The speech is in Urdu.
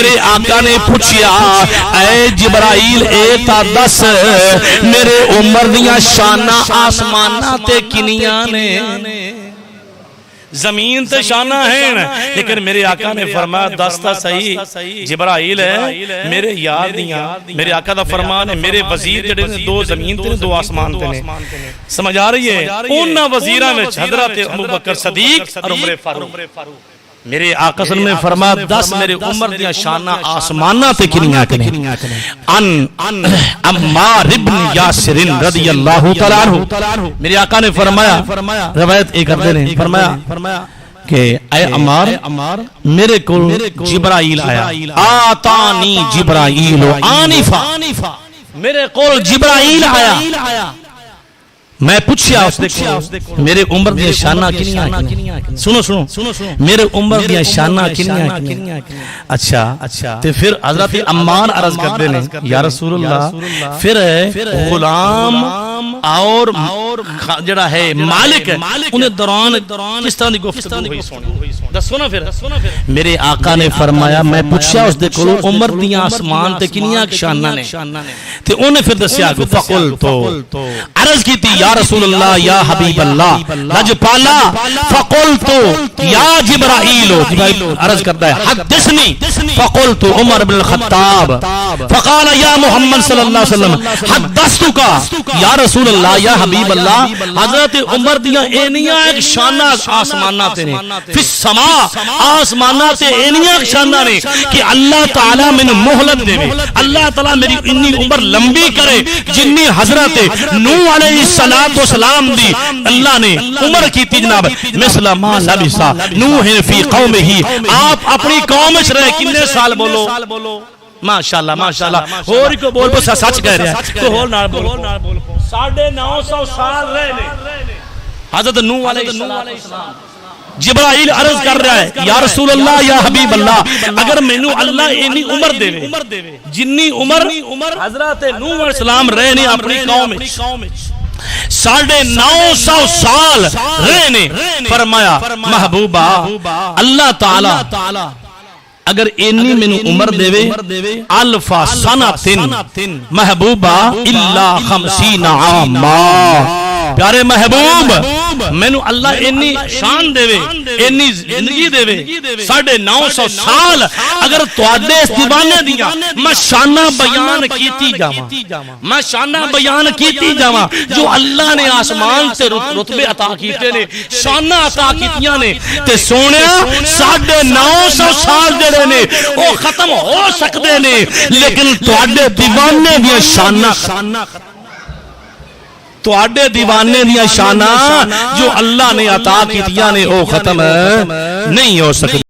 میرے آقا نے پوچھیا اے جبرائیل اے تا دس میرے عمر دیاں شانہ آسمانہ تے کنیاں نے زمین تے شانہ ہیں لیکن میرے آقا نے فرمایا دستا صحیح جبرائیل ہے میرے یار دیاں میرے آقا دا فرمان ہے میرے وزیر جڑے دو زمین تے دو آسمان تے سمجھ آ رہی ہے انہاں وزیراں وچ حضرت ابوبکر صدیق اور عمر فاروق میرے آقا صلی اللہ علیہ وسلم نے فرمایا دس میرے عمر دیاں شانہ آسمانہ تے کنیاں کنے ان عمار ابن یاسر رضی اللہ تعالیٰ عنہ میرے آقا نے فرمایا روایت ایک کرتے ہیں فرمایا کہ اے عمار میرے کو جبرائیل آیا آتانی جبرائیل آنفا میرے کو جبرائیل آیا میں پوچھیا اس دیکھو میرے عمر دیا شانہ کنیاں سنو میرے عمر دیا شانہ کنیاں اچھا تے پھر حضرت عمار عرض کرتے ہیں یا رسول اللہ پھر غلام اور جڑا ہے مالک ہے انہیں دوران کس طرح دی گفتگو ہوئی دسو نا پھر میرے آقا نے فرمایا میں پوچھیا اس دیکھو عمر دیا آسمان تے کنیاں شانہ نے تے انہیں پھر دسیا کہ فقلتو عرض کی تھی یا رسول اللہ یا حبیب اللہ لجپالا فقلتو یا جبرائیل عرض کرتا ہے حدثنی فقلتو عمر بن الخطاب فقال یا محمد صلی اللہ علیہ وسلم حدثتکا یا رسول اللہ یا حبیب اللہ حضرت عمر دیا اینیاں ایک شانہ آسمانہ تے نے فی السماء آسمانہ تے اینیاں ایک شانہ نے کہ اللہ تعالیٰ میں محلت دے اللہ تعالیٰ میری انی عمر لمبی کرے جنی حضرت نوح علیہ السلام دی اللہ نے عمر کی تھی جناب مثل ما لبسا نوح فی قوم ہی آپ اپنی قوم میں رہے کتنے سال بولو ماشاءاللہ ہوری کو بول پو سچ کہہ رہا ہے تو ہول نہ بولو 950 سال رہے حضرت نوح علیہ السلام جبرائیل عرض کر رہا ہے یا رسول اللہ یا حبیب اللہ اگر مینو اللہ اینی عمر دے جنی عمر حضرت نوح علیہ السلام رہے نے اپنی قوم 950 سال رہنے فرمایا محبوبہ اللہ تعالی اگر اینی مینو عمر دے الفا سنتن محبوبہ الا 50 عاما پیارے محبوب مینو اللہ اینی شان دے اینی زندگی دے 950 سال اگر تواڈے اس دیوانے دیاں میں شانہ بیان کیتی جاواں میں شانہ بیان کیتی جاواں جو اللہ نے آسمان سے رتبے عطا کیتے نے شانہ عطا کیتیاں نے تے سونیا 950 سال جڑے نے او ختم ہو سکدے نے لیکن تواڈے دیوانے دیاں شانہ تو آڈے دیوانے دیا شانہ جو اللہ نے عطا کی دیا نے او ختم نہیں ہو سکتی